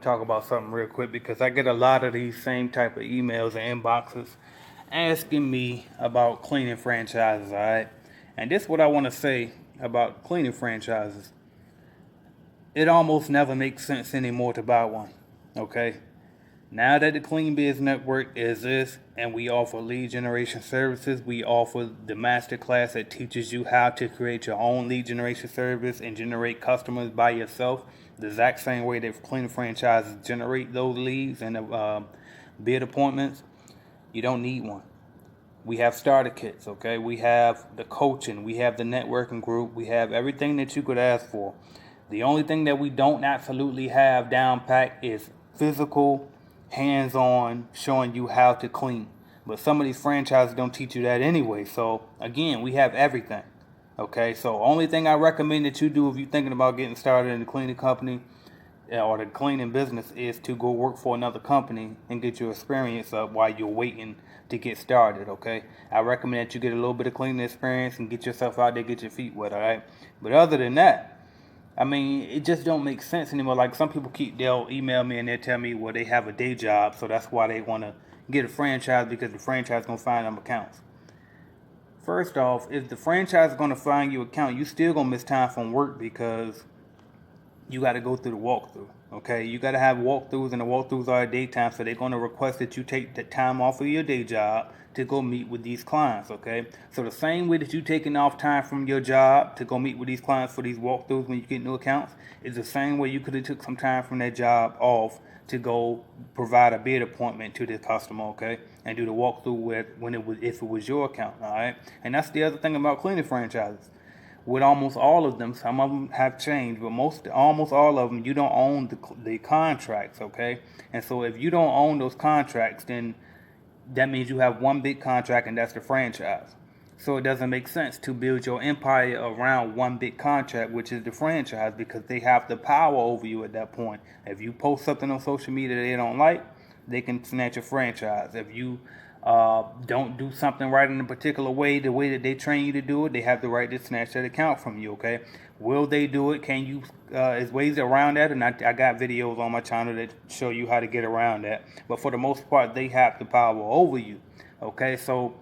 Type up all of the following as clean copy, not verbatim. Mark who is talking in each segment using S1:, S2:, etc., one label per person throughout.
S1: talk about something real quick because I get a lot of these same type of emails and inboxes asking me about cleaning franchises, all right? And this is what I want to say about cleaning franchises. It almost never makes sense anymore to buy one, okay? Now that the Clean Biz Network exists and we offer lead generation services, we offer the masterclass that teaches you how to create your own lead generation service and generate customers by yourself. The exact same way that cleaning franchises generate those leads and bid appointments, you don't need one. We have starter kits, okay? We have the coaching, we have the networking group, we have everything that you could ask for. The only thing that we don't absolutely have down pat is physical, hands-on, showing you how to clean. But some of these franchises don't teach you that anyway. So again, we have everything. Okay, so only thing I recommend that you do if you're thinking about getting started in the cleaning company or the cleaning business is to go work for another company and get your experience up while you're waiting to get started. Okay, I recommend that you get a little bit of cleaning experience and get yourself out there, get your feet wet. All right, but other than that, I mean, it just don't make sense anymore. Like some people they'll email me and they'll tell me, well, they have a day job, so that's why they want to get a franchise because the franchise gonna find them accounts. First off, if the franchise is gonna find you account, you still gonna miss time from work because you got to go through the walkthrough. Okay, you got to have walkthroughs, and the walkthroughs are at daytime, so they're going to request that you take the time off of your day job to go meet with these clients. Okay, so the same way that you taking off time from your job to go meet with these clients for these walkthroughs when you get new accounts is the same way you could have took some time from that job off to go provide a bid appointment to the customer. Okay, and do the walkthrough with if it was your account. All right, and that's the other thing about cleaning franchises. With almost all of them, some of them have changed, but almost all of them, you don't own the contracts, okay? And so if you don't own those contracts, then that means you have one big contract, and that's the franchise. So it doesn't make sense to build your empire around one big contract, which is the franchise, because they have the power over you at that point. If you post something on social media they don't like, they can snatch your franchise. If you don't do something right in a particular way, the way that they train you to do it, they have the right to snatch that account from you, okay? Will they do it? Can you, is ways around that? And I got videos on my channel that show you how to get around that. But for the most part, they have the power over you, okay? So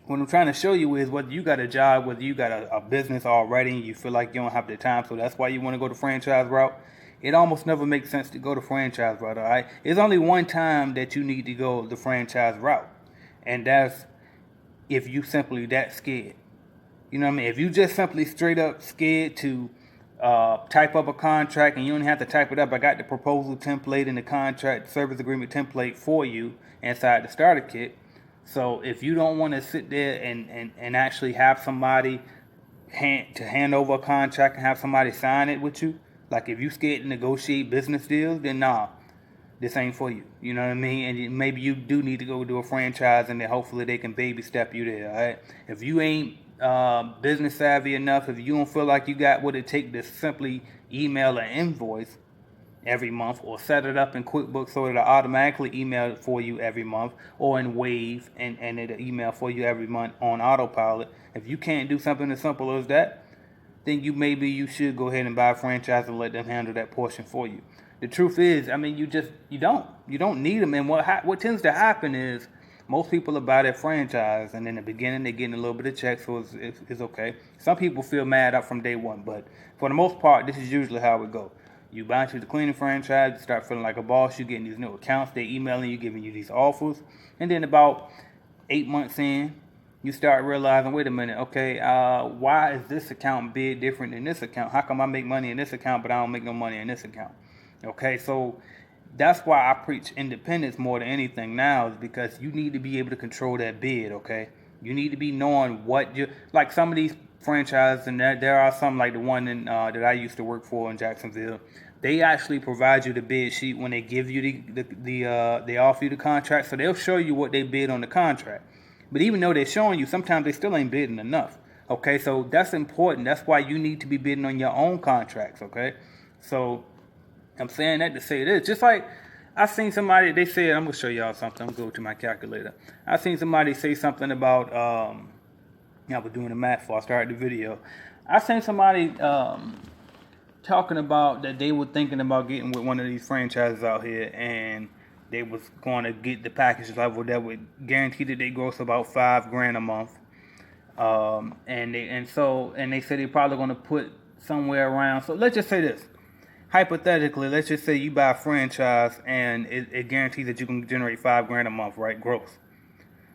S1: what I'm trying to show you is whether you got a job, whether you got a business already, and you feel like you don't have the time, so that's why you want to go the franchise route. It almost never makes sense to go the franchise route, all right? It's only one time that you need to go the franchise route, and that's if you simply that scared. You know what I mean? If you just simply straight up scared to type up a contract and you don't have to type it up, I got the proposal template and the contract service agreement template for you inside the starter kit. So if you don't want to sit there and actually have somebody hand over a contract and have somebody sign it with you, like if you scared to negotiate business deals, then nah, this ain't for you. You know what I mean? And maybe you do need to go do a franchise, and then hopefully they can baby step you there. All right? If you ain't business savvy enough, if you don't feel like you got what it takes to simply email an invoice every month or set it up in QuickBooks so it'll automatically email it for you every month, or in Wave and it'll email for you every month on autopilot. If you can't do something as simple as that, then you should go ahead and buy a franchise and let them handle that portion for you. The truth is, I mean, you don't need them. And what tends to happen is most people are buy their franchise, and in the beginning they're getting a little bit of check, so it's okay. Some people feel mad up from day one, but for the most part, this is usually how it goes. You buy into the cleaning franchise, you start feeling like a boss, you're getting these new accounts, they're emailing you, giving you these offers, and then about 8 months in, you start realizing, wait a minute, okay, why is this account bid different than this account? How come I make money in this account, but I don't make no money in this account? Okay, so that's why I preach independence more than anything now, is because you need to be able to control that bid, okay? You need to be knowing like some of these franchises, and there are some like the one that I used to work for in Jacksonville. They actually provide you the bid sheet when they give you they offer you the contract, so they'll show you what they bid on the contract. But even though they're showing you, sometimes they still ain't bidding enough. Okay, so that's important. That's why you need to be bidding on your own contracts. Okay, so I'm saying that to say this. Just like I seen somebody, they said, I'm gonna show y'all something. I'm gonna go to my calculator. I seen somebody say something about I was doing the math before I started the video. I seen somebody talking about that they were thinking about getting with one of these franchises out here, and they was going to get the package level that would guarantee that they gross about $5 grand a month. And they said they're probably going to put somewhere around. So let's just say this. Hypothetically, let's just say you buy a franchise and it guarantees that you can generate $5 grand a month, right? Gross.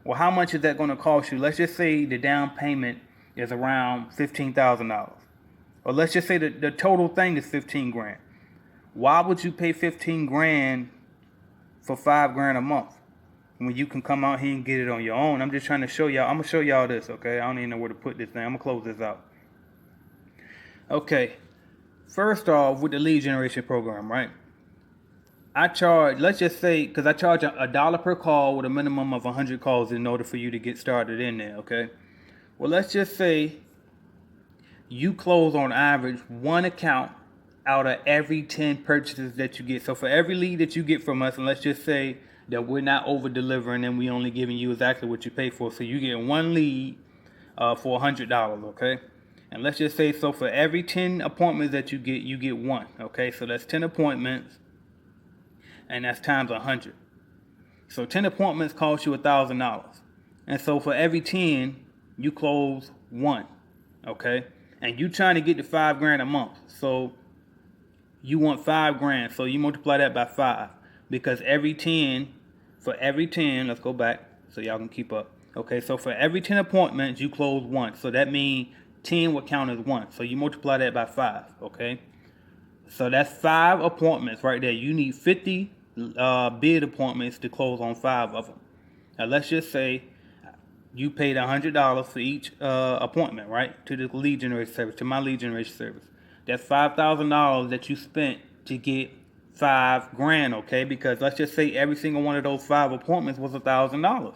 S1: Well, how much is that going to cost you? Let's just say the down payment is around $15,000. Or let's just say the total thing is 15 grand. Why would you pay 15 grand for $5 grand a month when you can come out here and get it on your own? I'm just trying to show y'all. I'm going to show y'all this, okay? I don't even know where to put this thing. I'm going to close this out. Okay. First off, with the lead generation program, right? I charge, let's just say, because I charge $1 per call with a minimum of 100 calls in order for you to get started in there, okay? Well, let's just say you close on average one account out of every 10 purchases that you get. So for every lead that you get from us, and let's just say that we're not over delivering and we only giving you exactly what you pay for. So you get one lead for $100, okay? And let's just say, so for every 10 appointments that you get one, okay? So that's 10 appointments, and that's times 100. So 10 appointments cost you $1,000. And so for every 10, you close one, okay? And you trying to get to $5 grand a month. So you want $5 grand. So you multiply that by 5. Because for every 10, let's go back so y'all can keep up. Okay, so for every 10 appointments, you close one. So that means 10 would count as one. So you multiply that by 5, okay? So that's 5 appointments right there. You need 50 bid appointments to close on 5 of them. Now let's just say you paid $100 for each appointment, right? To the lead generation service, to my lead generation service. That's $5,000 that you spent to get $5 grand, okay? Because let's just say every single one of those 5 appointments was $1,000.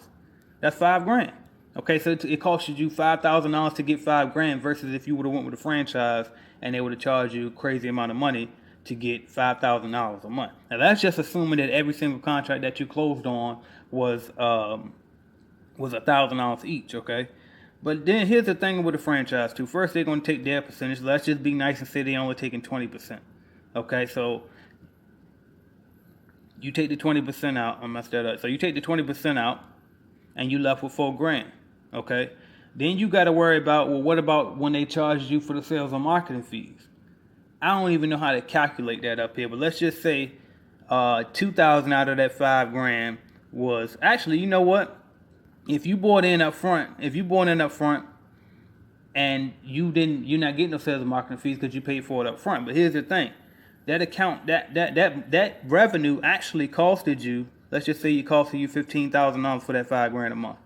S1: That's $5 grand. Okay, so it costs you $5,000 to get $5 grand versus if you would have went with a franchise and they would have charged you a crazy amount of money to get $5,000 a month. Now that's just assuming that every single contract that you closed on was $1,000 each, okay? But then here's the thing with the franchise too. First, they're going to take their percentage. Let's just be nice and say they're only taking 20%. Okay, so you take the 20% out. I messed that up. So you take the 20% out, and you left with $4 grand. Okay, then you got to worry about, well, what about when they charge you for the sales and marketing fees? I don't even know how to calculate that up here, but let's just say $2,000 out of that $5 grand was actually, you know what? If you bought in up front, and you're not getting no sales and marketing fees because you paid for it up front. But here's the thing: that account, that revenue actually costed you. Let's just say it costed you $15,000 for that $5 grand a month.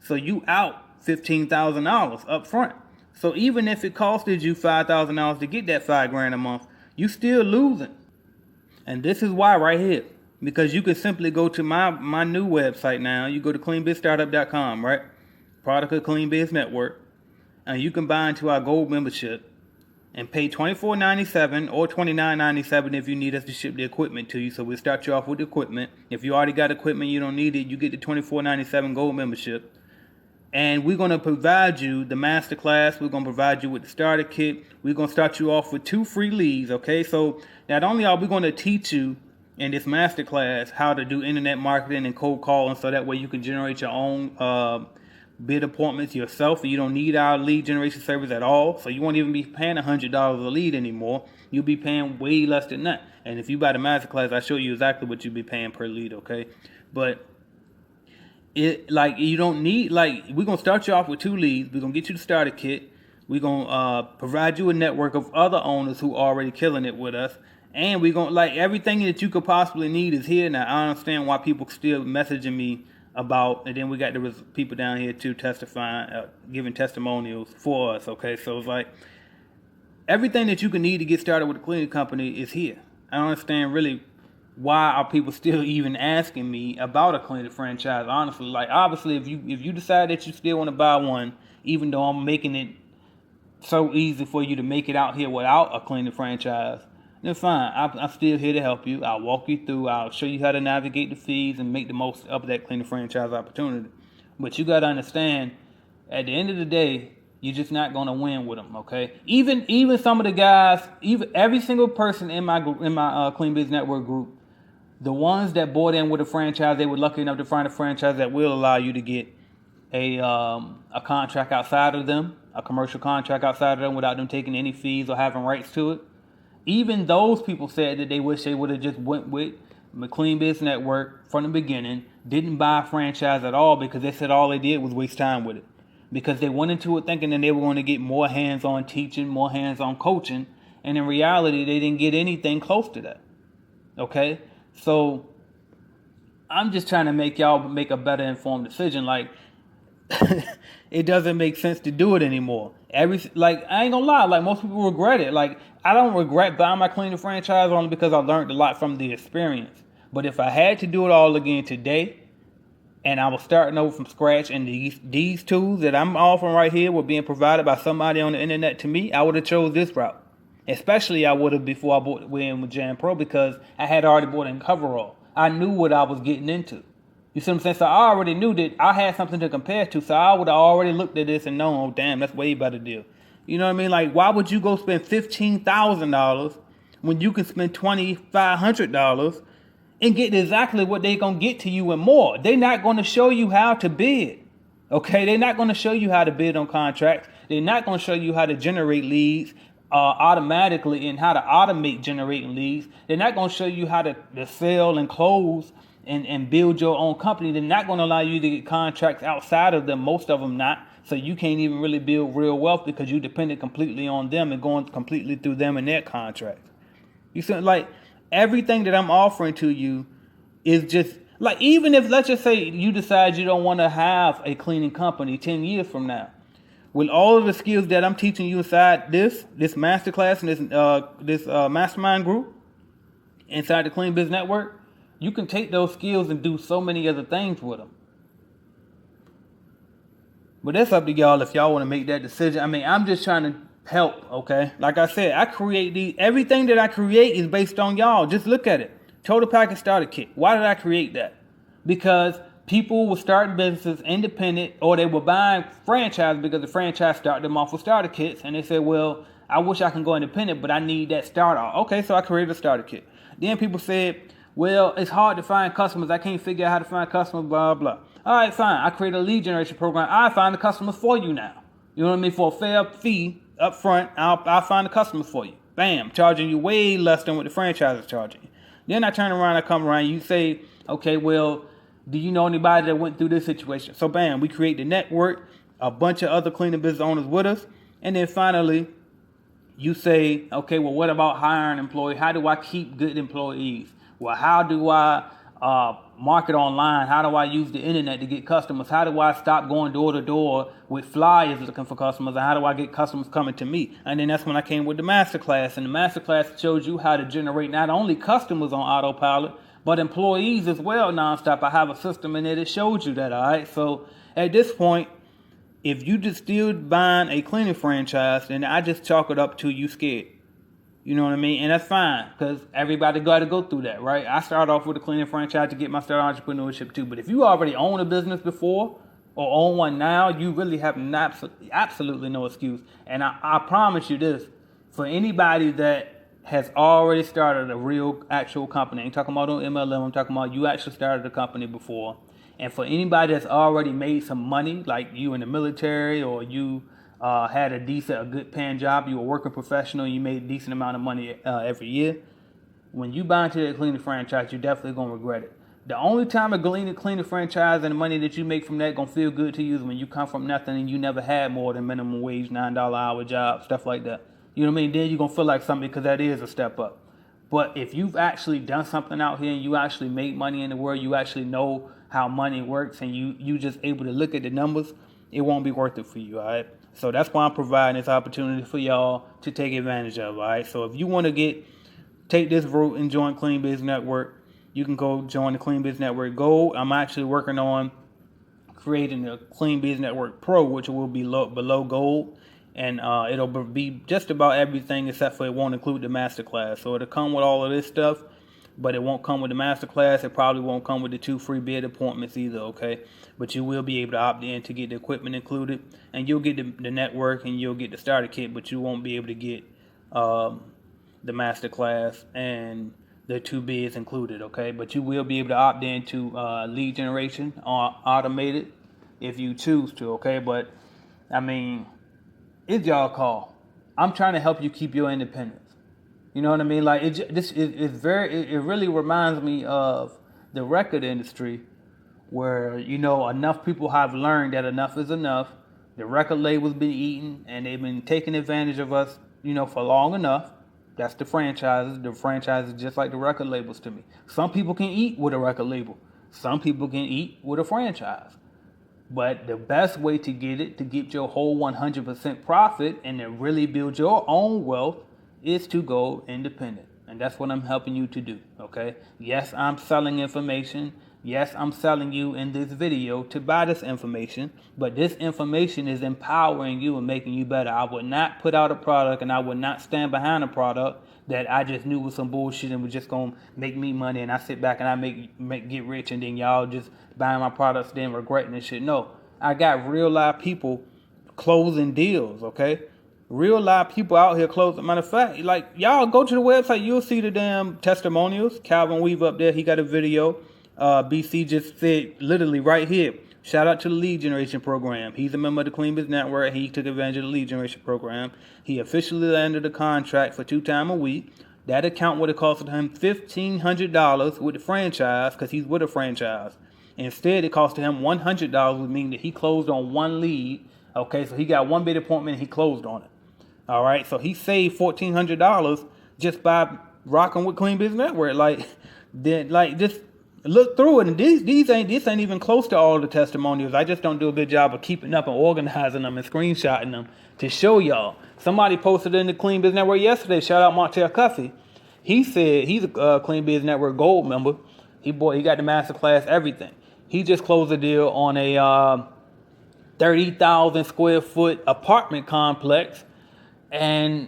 S1: So you out $15,000 up front. So even if it costed you $5,000 to get that $5 grand a month, you still losing. And this is why right here. Because you can simply go to my new website now. You go to cleanbizstartup.com, right? Product of Clean Biz Network. And you can buy into our gold membership and pay $24.97 or $29.97 if you need us to ship the equipment to you. So we'll start you off with the equipment. If you already got equipment, you don't need it, you get the $24.97 gold membership. And we're going to provide you the masterclass. We're going to provide you with the starter kit. We're going to start you off with 2 free leads, okay? So not only are we going to teach you in this masterclass how to do internet marketing and cold calling so that way you can generate your own bid appointments yourself, and you don't need our lead generation service at all. So you won't even be paying $100 a lead anymore. You'll be paying way less than that. And if you buy the masterclass, I show you exactly what you'll be paying per lead, okay? But you don't need, we're going to start you off with 2 leads. We're going to get you the starter kit. We're going to provide you a network of other owners who are already killing it with us. And we're going to, everything that you could possibly need is here. Now, I understand why people still messaging me about, and then we got the people down here too testifying, giving testimonials for us, okay? So it's everything that you can need to get started with a cleaning company is here. I don't understand really why are people still even asking me about a cleaning franchise, honestly. Obviously, if you decide that you still want to buy one, even though I'm making it so easy for you to make it out here without a cleaning franchise, then fine. I'm still here to help you. I'll walk you through. I'll show you how to navigate the fees and make the most of that cleaning franchise opportunity. But you got to understand, at the end of the day, You're just not going to win with them, okay? Even some of the guys, even every single person in my Clean Biz Network group, the ones that bought in with a franchise, they were lucky enough to find a franchise that will allow you to get a contract outside of them, a commercial contract outside of them without them taking any fees or having rights to it. Even those people said that they wish they would have just went with McLean Biz Network from the beginning, didn't buy a franchise at all because they said all they did was waste time with it. Because they went into it thinking that they were going to get more hands-on teaching, more hands-on coaching, and in reality, they didn't get anything close to that. Okay? So, I'm just trying to make y'all make a better informed decision. Like, it doesn't make sense to do it anymore. I ain't gonna lie, like most people regret it. Like, I don't regret buying my cleaning franchise only because I learned a lot from the experience. But if I had to do it all again today, and I was starting over from scratch, and these tools that I'm offering right here were being provided by somebody on the internet to me, I would have chose this route. Especially I would have before I bought in with Jan Pro, because I had already bought in coverall. I knew what I was getting into. You see what I'm saying? So I already knew that I had something to compare to, so I would have already looked at this and known, oh damn, that's way better deal. You know what I mean? Like, why would you go spend $15,000 when you can spend $2,500 and get exactly what they're going to get to you and more? They're not going to show you how to bid. Okay? They're not going to show you how to bid on contracts. They're not going to show you how to generate leads automatically and how to automate generating leads. They're not going to show you how to sell and close and build your own company. They're not going to allow you to get contracts outside of them, most of them not. So you can't even really build real wealth because you depended completely on them and going completely through them and their contracts. You see, like, everything that I'm offering to you is just, like, even if, let's just say you decide you don't want to have a cleaning company 10 years from now, with all of the skills that I'm teaching you inside this masterclass and this mastermind group inside the Clean Biz Network, you can take those skills and do so many other things with them. But that's up to y'all if y'all want to make that decision. I mean, I'm just trying to help, okay? Like I said, I create everything that I create is based on y'all. Just look at it. Total Package Starter Kit. Why did I create that? Because people were starting businesses independent, or they were buying franchise because the franchise started them off with starter kits, and they said, well, I wish I can go independent, but I need that starter. Okay, so I created a starter kit. Then people said, well, it's hard to find customers. I can't figure out how to find customers, blah, blah. All right, fine. I created a lead generation program. I find the customers for you now. You know what I mean? For a fair fee up front, I'll find the customers for you. Bam, charging you way less than what the franchise is charging you. Then I turn around, I come around, you say, okay, well, do you know anybody that went through this situation? So bam, we create the network, a bunch of other cleaning business owners with us. And then finally, you say, okay, well, what about hiring employees? How do I keep good employees? Well, how do I market online? How do I use the internet to get customers? How do I stop going door to door with flyers looking for customers? And how do I get customers coming to me? And then that's when I came with the masterclass. And the masterclass shows you how to generate not only customers on autopilot, but employees as well nonstop. I have a system in there that shows you that, all right? So at this point, if you just still buying a cleaning franchise, then I just chalk it up to you scared. You know what I mean? And that's fine, because everybody got to go through that, right? I started off with a cleaning franchise to get my start entrepreneurship too. But if you already own a business before or own one now, you really have absolutely no excuse. And I promise you this, for anybody that has already started a real actual company, I ain't talking about on MLM, I'm talking about you actually started a company before. And for anybody that's already made some money, like you in the military, or you had a good paying job, you were a working professional, you made a decent amount of money every year, when you buy into that cleaning franchise, you're definitely going to regret it. The only time a cleaning franchise and the money that you make from that going to feel good to you is when you come from nothing and you never had more than minimum wage, $9 hour job, stuff like that. You know what I mean? Then you're going to feel like something, because that is a step up. But if you've actually done something out here and you actually make money in the world, you actually know how money works, and you just able to look at the numbers, it won't be worth it for you, all right? So that's why I'm providing this opportunity for y'all to take advantage of, all right? So if you want to take this route and join Clean Biz Network, you can go join the Clean Biz Network Gold. I'm actually working on creating the Clean Biz Network Pro, which will be below Gold. And it'll be just about everything except for it won't include the masterclass. So it'll come with all of this stuff. but it won't come with the masterclass. It probably won't come with the 2 free bid appointments either, okay? But you will be able to opt in to get the equipment included, and you'll get the network and you'll get the starter kit, but you won't be able to get the masterclass and the 2 bids included, okay? But you will be able to opt into lead generation automated if you choose to, okay? But I mean, it's y'all call. I'm trying to help you keep your independence. You know what I mean? Like it really reminds me of the record industry, where enough people have learned that enough is enough. The record label's been eaten, and they've been taking advantage of us, for long enough. That's the franchises. The franchises just like the record labels to me. Some people can eat with a record label. Some people can eat with a franchise. But the best way to get your whole 100% profit and to really build your own wealth is to go independent. And that's what I'm helping you to do, okay? Yes, I'm selling information. Yes, I'm selling you in this video to buy this information, but this information is empowering you and making you better. I would not put out a product, and I would not stand behind a product that I just knew was some bullshit and was just gonna make me money, and I sit back and I get rich, and then y'all just buying my products then regretting this shit. No, I got real live people closing deals, okay? Real live people out here closing. Matter of fact, like, y'all go to the website, you'll see the damn testimonials. Calvin Weave up there, he got a video. BC just said literally right here, shout out to the lead generation program. He's a member of the Clean Biz Network. He took advantage of the lead generation program. He officially landed a contract for 2 times a week. That account would have costed him $1,500 with the franchise, because he's with a franchise. Instead, it costed him $100, which means that he closed on 1 lead. Okay, so he got 1 bid appointment and he closed on it. All right, so he saved $1,400 just by rocking with Clean Biz Network. Just look through it, and this ain't even close to all the testimonials. I just don't do a good job of keeping up and organizing them and screenshotting them to show y'all. Somebody posted in the Clean Biz Network yesterday. Shout out Martel Cuffy. He said he's a Clean Biz Network Gold member. He got the masterclass, everything. He just closed a deal on a 30,000 square foot apartment complex. And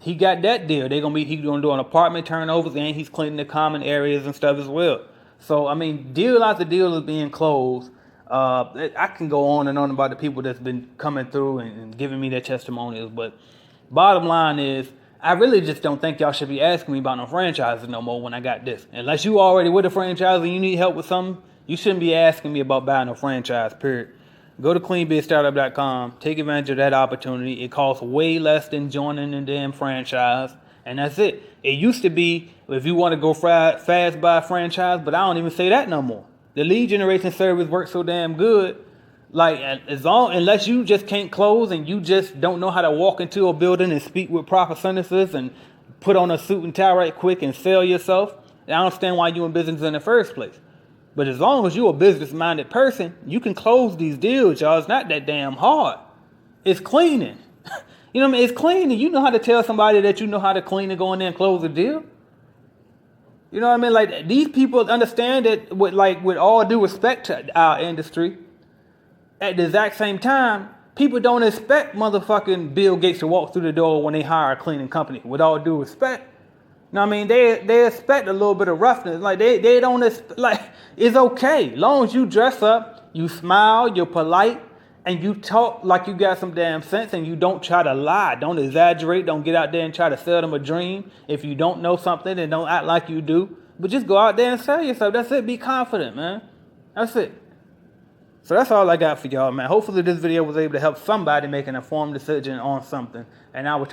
S1: he got that deal. He's gonna do an apartment turnovers, and he's cleaning the common areas and stuff as well. So I mean, deal after deal is being closed. I can go on and on about the people that's been coming through and giving me their testimonials, but bottom line is, I really just don't think y'all should be asking me about no franchises no more when I got this. Unless you already with a franchise and you need help with something, you shouldn't be asking me about buying a franchise, period. Go to cleanbizstartup.com. Take advantage of that opportunity. It costs way less than joining the damn franchise. And that's it. It used to be, if you want to go fast buy a franchise, but I don't even say that no more. The lead generation service works so damn good. Like, unless you just can't close and you just don't know how to walk into a building and speak with proper sentences and put on a suit and tie right quick and sell yourself, I don't understand why you're in business in the first place. But as long as you're a business-minded person, you can close these deals, y'all. It's not that damn hard. It's cleaning. You know what I mean? It's cleaning. You know how to tell somebody that you know how to clean and go in there and close a deal. You know what I mean? Like, these people understand that with all due respect to our industry, at the exact same time, people don't expect motherfucking Bill Gates to walk through the door when they hire a cleaning company, with all due respect. You know what I mean? They expect a little bit of roughness. Like, they don't expect, like, it's okay. As long as you dress up, you smile, you're polite, and you talk like you got some damn sense, and you don't try to lie. Don't exaggerate. Don't get out there and try to sell them a dream. If you don't know something, then don't act like you do. But just go out there and sell yourself. That's it. Be confident, man. That's it. So that's all I got for y'all, man. Hopefully this video was able to help somebody make an informed decision on something. And I will